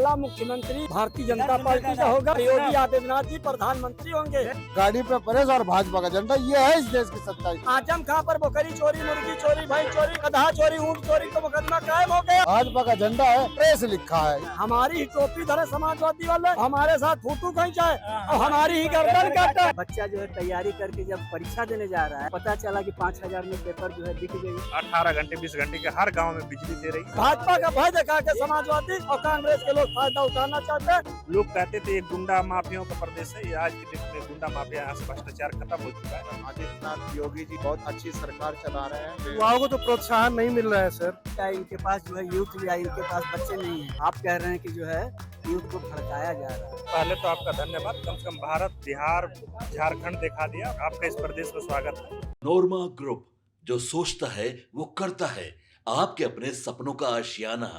अगला मुख्यमंत्री भारतीय जनता पार्टी का होगा। योगी आदित्यनाथ जी प्रधानमंत्री होंगे। गाड़ी पे परेश और भाजपा का झंडा, ये है इस देश की सत्ता। आजम खां पर बकरी चोरी, मुर्गी चोरी, भाई चोरी, गधा चोरी, ऊँट चोरी का मुकदमा कायम हो गया। भाजपा का झंडा है, प्रेस लिखा है। हमारी ही टोपी धरे समाजवादी वाले, हमारे साथ फोटो खींचाए और हमारी ही गर्दन काटे। बच्चा जो है तैयारी करके जब परीक्षा देने जा रहा है, पता चला कि 5,000 में पेपर जो है बिक गई। 18 घंटे 20 घंटे के हर गांव में बिजली दे रही है। भाजपा का भय दिखा के समाजवादी और कांग्रेस के लोग फायदा उठाना चाहते हैं। लोग कहते थे ये गुंडा माफियाओं का प्रदेश है, ये आज के दिन में गुंडा माफिया यहाँ से भ्रष्टाचार खत्म हो चुका है। आदित्यनाथ योगी जी बहुत अच्छी सरकार चला रहे हैं। युवाओं को तो प्रोत्साहन नहीं मिल रहा है सर। क्या इनके पास जो है यूथ या इनके पास बच्चे नहीं है। आप कह रहे हैं कि जो है यूथ को भड़काया जा रहा है। पहले तो आपका धन्यवाद, कम से कम भारत, बिहार, झारखंड दिखा दिया। आपका इस प्रदेश में स्वागत है। नोरमा ग्रुप, जो सोचता है वो करता है। आपके अपने सपनों का आशियाना।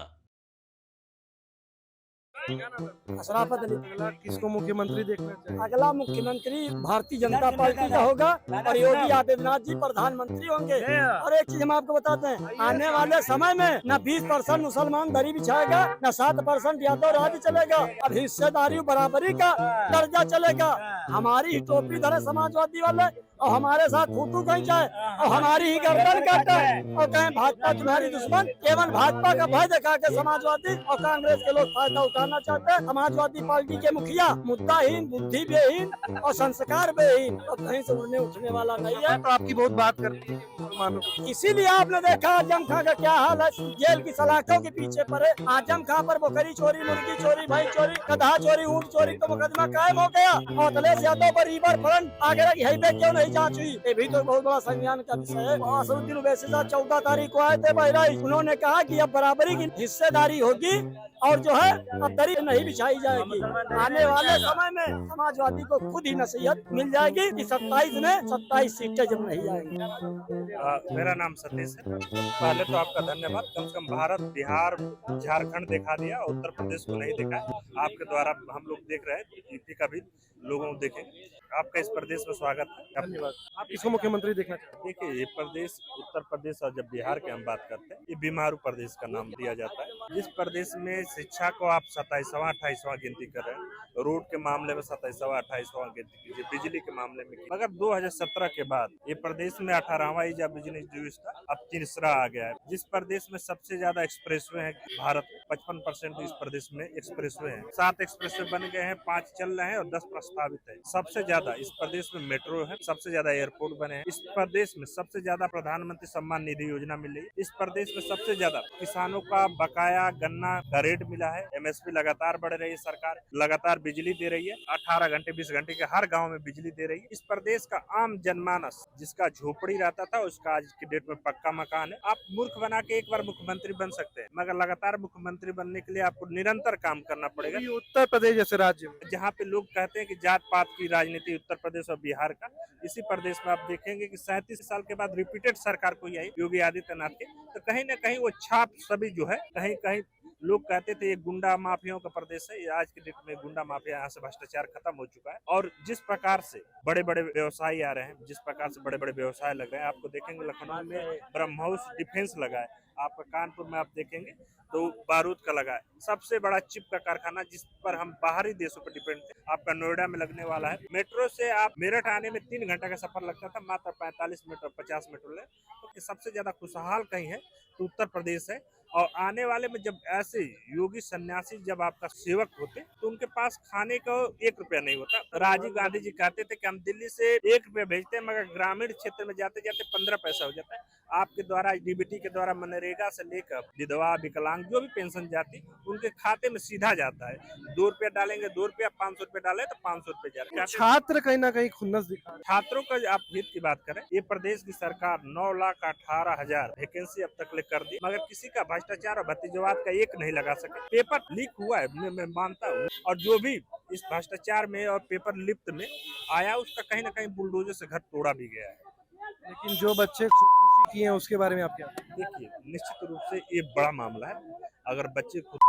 अशराफत अली किसको मुख्यमंत्री देखना चाहिए? अगला मुख्यमंत्री भारतीय जनता पार्टी का होगा और योगी आदित्यनाथ जी प्रधानमंत्री होंगे। और एक चीज हम आपको बताते हैं, आने वाले समय में न 20% मुसलमान दरी बिछाएगा, न 7% यादव राज्य चलेगा। अब हिस्सेदारी बराबरी का दर्जा चलेगा। हमारी ही टोपी धरे समाजवादी वाले और हमारे साथ फोटो खींचाए और हमारी ही गर्दन काटे और कहें भाजपा तुम्हारी दुश्मन। केवल भाजपा का भय दिखा के समाजवादी और कांग्रेस के लोग फायदा उठाना चाहते हैं। समाजवादी पार्टी के मुखिया मुद्दाहीन, बुद्धि बेहीन और संस्कार बेहीन और कहीं से उड़ने उठने वाला नहीं है। तो आपकी बहुत बात करती है मुसलमानों की। इसीलिए आपने देखा आजम खां का क्या हाल है, जेल की सलाखों के पीछे पड़े। आजम खां पर बकरी चोरी, मुर्गी चोरी, भाई चोरी, गधा चोरी, ऊँट चोरी का मुकदमा कायम हो गया। और अखिलेश यादव पर रिवर फ्रंट आगरा की हाईवे क्यों नहीं जांच हुई, ये भी तो बहुत बड़ा संज्ञान का विषय है। असदुद्दीन ओवैसी साहब 14 तारीख को आए थे बहराइच। उन्होंने कहा कि अब बराबरी की हिस्सेदारी होगी और जो है अब दरी नहीं बिछाई जाएगी। आने वाले समय में समाजवादी को खुद ही नसीहत मिल जाएगी कि 27 में 27 सीटें जब नहीं आएंगी। मेरा नाम सतीश है। पहले तो आपका धन्यवाद, कम से कम भारत, बिहार, झारखंड दिखा दिया, उत्तर प्रदेश को नहीं देखा। आपके द्वारा हम लोग देख रहे हैं, यूपी का भी लोगों को देखेंगे। आपका इस प्रदेश में स्वागत है। धन्यवाद। आप किसको मुख्यमंत्री देखना चाहिए? देखिए, ये प्रदेश, उत्तर प्रदेश और जब बिहार की हम बात करते हैं, ये बीमारू प्रदेश का नाम दिया जाता है। जिस प्रदेश में शिक्षा को आप 27वां 28वां गिनती कर रहे हैं, रोड के मामले में 27वां 28वां गिनती कीजिए, बिजली के मामले में, मगर 2017 के बाद ये प्रदेश में 18वां या बिजनेस ड्यूज था, अब तीसरा आ गया है। जिस प्रदेश में सबसे ज्यादा एक्सप्रेसवे है भारत, 55% इस प्रदेश में एक्सप्रेसवे है। 7 एक्सप्रेसवे बन गए हैं, 5 चल रहे हैं और 10 प्रस्तावित है। सबसे ज्यादा इस प्रदेश में मेट्रो है, सबसे ज्यादा एयरपोर्ट बने हैं। इस प्रदेश में सबसे ज्यादा प्रधानमंत्री सम्मान निधि योजना मिली। इस प्रदेश में सबसे ज्यादा किसानों का बकाया गन्ना का रेट मिला है। MSP लगातार बढ़ रही है, सरकार लगातार बिजली दे रही है। 18 घंटे 20 घंटे के हर गाँव में बिजली दे रही है। इस प्रदेश का आम जनमानस, जिसका झोपड़ी रहता था, उसका आज की डेट में पक्का मकान है। आप मूर्ख बना के एक बार मुख्यमंत्री बन सकते हैं, मगर लगातार मुख्यमंत्री बनने के लिए आपको निरंतर काम करना पड़ेगा। ये उत्तर प्रदेश जैसे राज्य में जहाँ पे लोग कहते हैं कि जात पात की राजनीति उत्तर प्रदेश और बिहार का, इसी प्रदेश में आप देखेंगे कि 37 साल के बाद रिपीटेड सरकार कोई आई योगी आदित्यनाथ के, तो कहीं ना कहीं वो छाप सभी जो है, कहीं कहीं लोग कहते थे ये गुंडा माफियाओं का प्रदेश है, आज के डेट में गुंडा माफिया यहाँ से भ्रष्टाचार खत्म हो चुका है। और जिस प्रकार से बड़े बड़े व्यवसायी आ रहे हैं, जिस प्रकार से बड़े बड़े व्यवसाय लग रहे हैं, आपको देखेंगे लखनऊ में ब्रह्मोस डिफेंस लगा है, आपका कानपुर में आप देखेंगे तो बारूद का लगा है। सबसे बड़ा चिप का कारखाना, जिस पर हम बाहरी देशों पर डिपेंड थे, आपका नोएडा में लगने वाला है। मेट्रो से आप मेरठ आने में 3 घंटा का सफर लगता था, मात्र 45 मिनट और 50 मिनट ले। तो सबसे ज्यादा खुशहाल कहीं है तो उत्तर प्रदेश है। और आने वाले में जब ऐसे योगी सन्यासी जब आपका सेवक होते, तो उनके पास खाने का 1 रुपया नहीं होता। राजीव गांधी जी कहते थे कि हम दिल्ली से 1 रुपया भेजते हैं, मगर ग्रामीण क्षेत्र में जाते जाते 15 पैसा हो जाता है। आपके द्वारा DBT के द्वारा मनरेगा से लेकर विधवा, विकलांग जो भी पेंशन जाती, उनके खाते में सीधा जाता है। 2 रुपया डालेंगे 2 रुपया, 500 रुपया डाले तो 500 रुपया जा रहा है। छात्र कहीं ना कहीं खुन्नस दिखा रहे हैं। छात्रों का आप हित की बात करें, ये प्रदेश की सरकार 9,18,000 वैकेंसी अब तक ले कर दी, मगर किसी का भ्रष्टाचार और भतीजवाद का एक नहीं लगा सके। पेपर लीक हुआ है, मैं मानता हूँ, और जो भी इस भ्रष्टाचार में और पेपर लिप्त में आया, उसका कहीं ना कहीं बुलडोजर से घर तोड़ा भी गया है। लेकिन जो बच्चे खुदकुशी किए हैं उसके बारे में आप क्या? देखिए, निश्चित रूप से ये बड़ा मामला है। अगर बच्चे खुद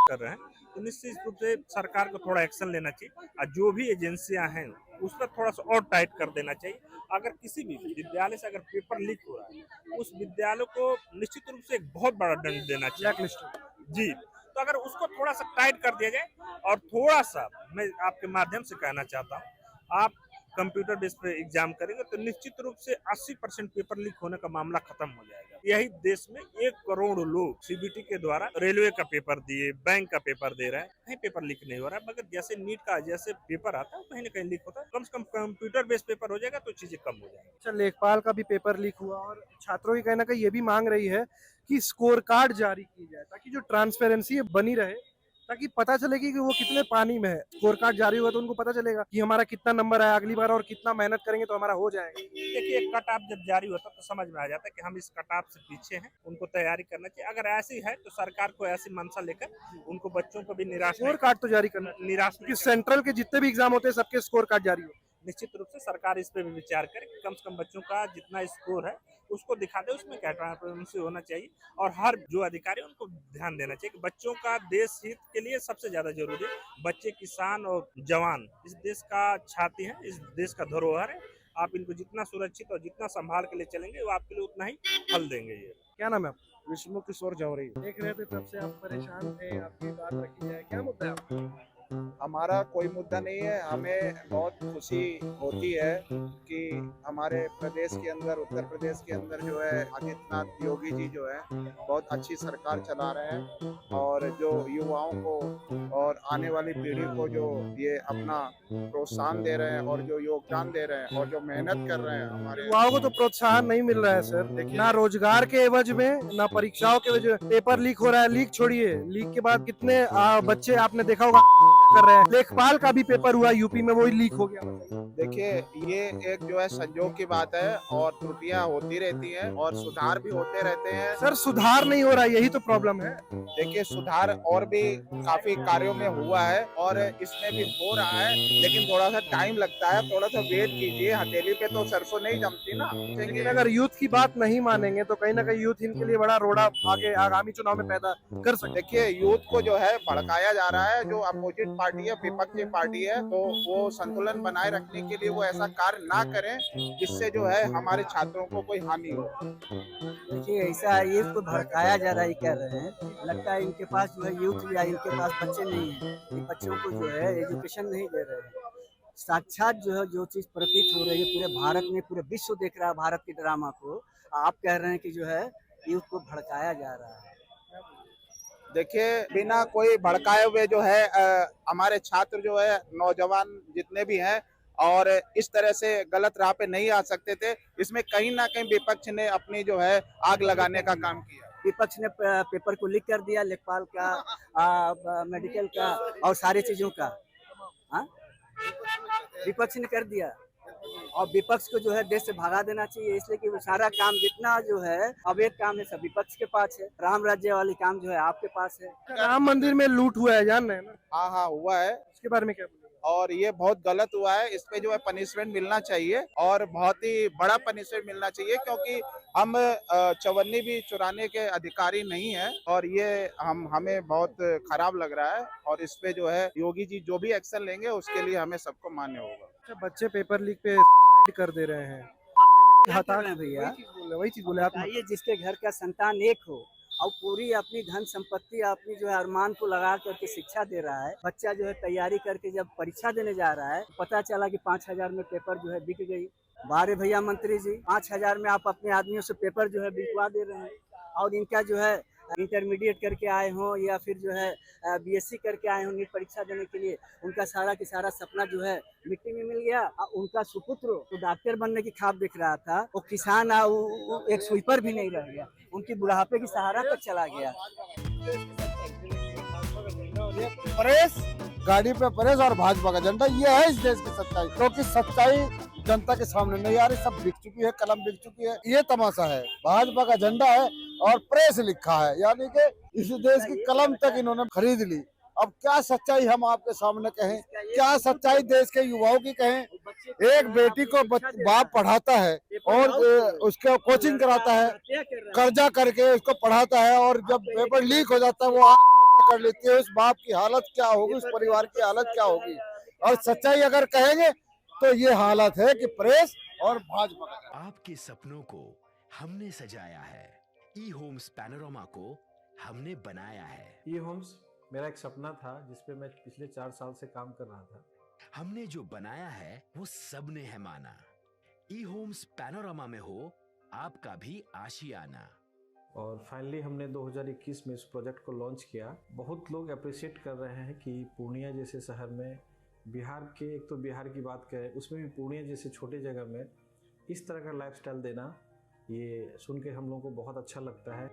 कर रहे हैं तो निश्चित रूप से सरकार को थोड़ा एक्शन लेना चाहिए, और जो भी एजेंसियां हैं उस पर थोड़ा सा और टाइट कर देना चाहिए। अगर किसी भी विद्यालय से अगर पेपर लीक हो रहा है, उस विद्यालय को निश्चित रूप से एक बहुत बड़ा दंड देना चाहिए। जी, तो अगर उसको थोड़ा सा टाइट कर दिया जाए और थोड़ा सा मैं आपके माध्यम से कहना चाहता हूँ, आप कंप्यूटर बेस पे एग्जाम करेंगे तो निश्चित रूप से 80% पेपर लीक होने का मामला खत्म हो जाएगा। यही देश में 1 करोड़ लोग सीबीटी के द्वारा रेलवे का पेपर दिए, बैंक का पेपर दे रहे हैं, कहीं पेपर लीक नहीं हो रहा है। मगर जैसे नीट का जैसे पेपर आता है कहीं ना कहीं लीक होता है। कम से कम कंप्यूटर बेस्ड पेपर हो जाएगा तो चीजें कम हो जाएंगी। अच्छा, लेखपाल का भी पेपर लीक हुआ और छात्रों की कहीं ना कहीं ये भी मांग रही है कि स्कोर कार्ड जारी की जाए ताकि जो ट्रांसपेरेंसी है बनी रहे, ताकि पता चलेगी कि वो कितने पानी में है। स्कोर कार्ड जारी हुआ तो उनको पता चलेगा कि हमारा कितना नंबर आया अगली बार और कितना मेहनत करेंगे तो हमारा हो जाएगा। देखिए, कट ऑफ जब जारी होता है तो समझ में आ जाता है कि हम इस कट ऑफ से पीछे हैं, उनको तैयारी करना चाहिए। अगर ऐसी है तो सरकार को ऐसी मंशा लेकर उनको बच्चों को भी निराश स्कोर कार्ड तो जारी करना चाहिए, निराश क्योंकि सेंट्रल के जितने भी एग्जाम होते हैं सबके स्कोर कार्ड जारी हो। निश्चित रूप से सरकार इस पे भी विचार करे कि कम से कम बच्चों का जितना स्कोर है उसको दिखा दे, उसमें क्या ट्रांसपेरेंसी होना चाहिए। और हर जो अधिकारी उनको ध्यान देना चाहिए कि बच्चों का देश हित के लिए सबसे ज्यादा जरूरी है। बच्चे, किसान और जवान इस देश का छाती है, इस देश का धरोहर है। आप इनको जितना सुरक्षित और जितना संभाल के लिए चलेंगे वो आपके लिए उतना ही फल देंगे। ये क्या नाम है आपका? विष्णु किशोर जौहरी। देख रहे थे तब से आप परेशान थे, आपकी बात रखी जाए, क्या मुद्दा है आपका? हमारा कोई मुद्दा नहीं है। हमें बहुत खुशी होती है कि हमारे प्रदेश के अंदर, उत्तर प्रदेश के अंदर जो है आदित्यनाथ योगी जी जो है बहुत अच्छी सरकार चला रहे हैं और जो युवाओं को और आने वाली पीढ़ी को जो ये अपना प्रोत्साहन दे रहे हैं और जो योगदान दे रहे हैं और जो मेहनत कर रहे हैं हमारे युवाओं को तो प्रोत्साहन नहीं मिल रहा है सर, ना रोजगार के एवज में ना परीक्षाओं के वजह। पेपर लीक हो रहा है, लीक छोड़िए, लीक के बाद कितने बच्चे आपने देखा होगा कर रहे हैं। लेखपाल का भी पेपर हुआ यूपी में, वही लीक हो गया। देखिए, ये एक जो है संजोग की बात है और त्रुटियां होती रहती हैं और सुधार भी होते रहते हैं। सर, सुधार नहीं हो रहा, यही तो प्रॉब्लम है। देखिए, सुधार और भी काफी कार्यों में हुआ है और इसमें भी हो रहा है, लेकिन थोड़ा सा टाइम लगता है। थोड़ा सा वेट कीजिए, हथेली पे तो सरसों नहीं जमती ना। लेकिन अगर यूथ की बात नहीं मानेंगे तो कहीं ना कहीं यूथ इनके लिए बड़ा रोड़ा आगे आगामी चुनाव में पैदा कर सकते। देखिए, यूथ को जो है भड़काया जा रहा है। जो अपोजिट पार्टी है, विपक्षी पार्टी है, तो वो संतुलन बनाए रखने के लिए वो ऐसा कार्य ना करें जिससे जो है हमारे छात्रों को कोई हानि हो। देखिए, ऐसा है, यूथ को भड़काया जा रहा है कह रहे हैं। लगता है इनके पास जो है यूथ या इनके पास बच्चे नहीं है, इन बच्चों को जो है एजुकेशन नहीं दे रहे हैं। साक्षात जो है जो चीज प्रतीत हो रही है पूरे भारत में, पूरे विश्व देख रहा है भारत के ड्रामा को। आप कह रहे हैं कि जो है यूथ को भड़काया जा रहा है। देखिए, बिना कोई भड़काए हुए जो है हमारे छात्र जो है, नौजवान जितने भी हैं और इस तरह से गलत राह पे नहीं आ सकते थे। इसमें कहीं ना कहीं विपक्ष ने अपनी जो है आग लगाने का काम किया। विपक्ष ने पेपर को लीक कर दिया, लेखपाल का, मेडिकल का और सारी चीजों का। हाँ, विपक्ष ने कर दिया और विपक्ष को जो है देश से भगा देना चाहिए, इसलिए कि वो सारा काम जितना जो है अवैध काम है सब विपक्ष के पास है। राम राज्य वाली काम जो है आपके पास है। राम मंदिर में लूट हुआ है, जान रहे हैं ना? हाँ हाँ, हुआ है। उसके बारे में क्या बोलेंगे? और ये बहुत गलत हुआ है। इस पे जो है पनिशमेंट मिलना चाहिए और बहुत ही बड़ा पनिशमेंट मिलना चाहिए, क्योंकि हम चवन्नी भी चुराने के अधिकारी नहीं है और ये हमें बहुत खराब लग रहा है। और इस पे जो है योगी जी जो भी एक्शन लेंगे उसके लिए हमें सबको मान्य होगा। अच्छा, बच्चे पेपर लीक पे सुसाइड कर दे रहे हैं, भैया वही चीज बोले आप। बताइए, जिसके घर का संतान एक हो और पूरी अपनी धन संपत्ति अपनी जो है अरमान को लगा करके शिक्षा दे रहा है, बच्चा जो है तैयारी करके जब परीक्षा देने जा रहा है, पता चला कि 5,000 में पेपर जो है बिक गई। बारे भैया मंत्री जी, 5,000 में आप अपने आदमियों से पेपर जो है बिकवा दे रहे हैं और इनका जो है इंटरमीडिएट करके आए हों या फिर जो है बीएससी करके आए हों नीट परीक्षा देने के लिए, उनका सारा की सारा सपना जो है मिट्टी में मिल गया। उनका सुपुत्र तो डॉक्टर बनने की ख्वाब दिख रहा था, वो किसान एक स्वीपर भी नहीं रह गया, उनकी बुढ़ापे की सहारा तक चला गया। प्रेस गाड़ी पे प्रेस और भाजपा का झंडा, ये है इस देश की सच्चाई। क्योंकि सच्चाई जनता के सामने नहीं आ रही, सब बिक चुकी है, कलम बिक चुकी है। ये तमाशा है, भाजपा का झंडा है और प्रेस लिखा है, यानी कि इस देश की कलम तक इन्होंने खरीद ली। अब क्या सच्चाई हम आपके सामने कहें, क्या सच्चाई देश के युवाओं की कहें। एक बेटी को बाप पढ़ाता है और उसके कोचिंग कराता है, कर्जा करके उसको पढ़ाता है, और जब पेपर लीक हो जाता है वो आत्महत्या कर लेती है। उस बाप की हालत क्या होगी, उस परिवार की हालत क्या होगी। और सच्चाई अगर कहेंगे तो ये हालत है कि प्रेस और भाजपा। आपके सपनों को हमने सजाया है। ई होम्स पैनोरामा को हमने बनाया है। ई होम्स मेरा एक सपना था जिसपे मैं पिछले 4 साल से काम कर रहा था। हमने जो बनाया है वो सबने है माना। ई होम्स पैनोरामा में हो आपका भी आशियाना। और फाइनली हमने 2021 में इस प्रोजेक्ट को लॉन्च किया। बहुत लोग अप्रिशिएट कर रहे हैं कि पूर्णिया जैसे शहर में, बिहार के, एक तो बिहार की बात करें उसमें भी पूर्णिया जैसे छोटे जगह में इस तरह का लाइफस्टाइल देना, ये सुन के हम लोगों को बहुत अच्छा लगता है।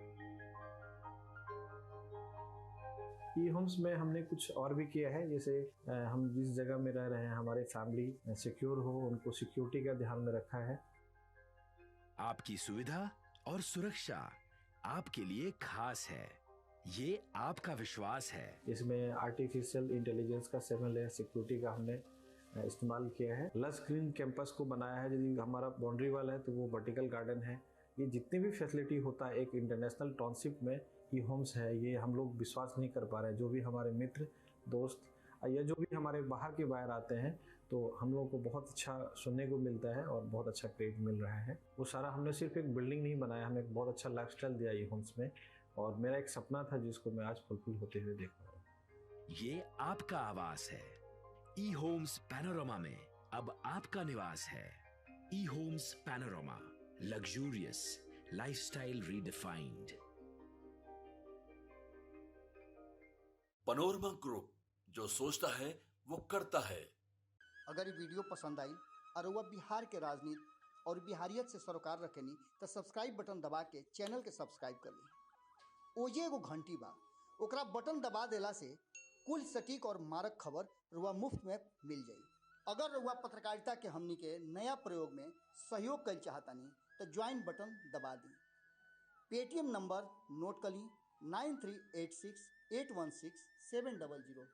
ई होम्स में हमने कुछ और भी किया है, जैसे हम जिस जगह में रह रहे हैं हमारे फैमिली सिक्योर हो, उनको सिक्योरिटी का ध्यान में रखा है। आपकी सुविधा और सुरक्षा आपके लिए खास है, ये आपका विश्वास है। इसमें आर्टिफिशियल इंटेलिजेंस का 7 लेयर सिक्योरिटी का हमने इस्तेमाल किया है। लस ग्रीन कैंपस को बनाया है। यदि हमारा बाउंड्री वाल है तो वो वर्टिकल गार्डन है। ये जितनी भी फैसिलिटी होता है एक इंटरनेशनल टाउनशिप में, ई होम्स है, ये हम लोग विश्वास नहीं कर पा रहे हैं। जो भी हमारे मित्र दोस्त या जो भी हमारे बाहर के बाहर आते हैं तो हम लोगों को बहुत अच्छा सुनने को मिलता है और बहुत अच्छा क्रेडिट मिल रहा है। वो सारा हमने सिर्फ एक बिल्डिंग नहीं बनाया, हमें एक बहुत अच्छा लाइफस्टाइल दिया ई होम्स में, और मेरा एक सपना था जिसको मैं आज फुलफिल होते हुए देख रहा हूँ। ये आपका आवास है। ई होम्स पैनोरामा में अब आपका निवास है। E Homes Panorama, luxurious lifestyle redefined. Panorama Group, जो सोचता है वो करता है। अगर ये वीडियो पसंद आई और वह बिहार के राजनीति और बिहारियत से सरोकार रखेनी तो सब्सक्राइब बटन दबा के चैनल के सब्सक्राइब कर ली। ओजे एगो घंटी बा, ओकरा बटन दबा देला से कुल सटीक और मारक खबर रुआ मुफ्त में मिल जाई। अगर रुआ पत्रकारिता के हमनी के नया प्रयोग में सहयोग कर चाहतानी तो ज्वाइन बटन दबा दी। पेटीएम नंबर नोट कर ली 9386816700।